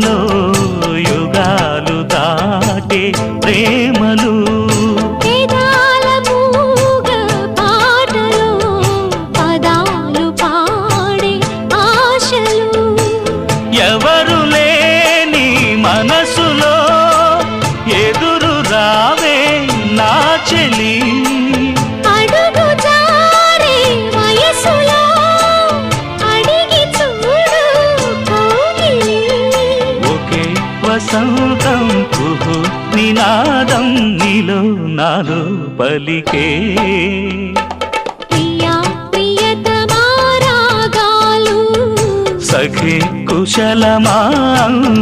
జన్మలో యుగాలు దాటే ప్రేమలు వేదాల మూగ పాటలో పదాలు పాడే ఆశలు ఎవరు లేని మనసులో ఎదురు రావే నా చెలి అడుగు జారే వయసులో అడిగి చూడు కౌగిలి ఒకే వసంతం కుహు నినాదం నీలో నాలో పలికే ప్రియా ప్రియతమా రాగాలు సఖి కుశలమా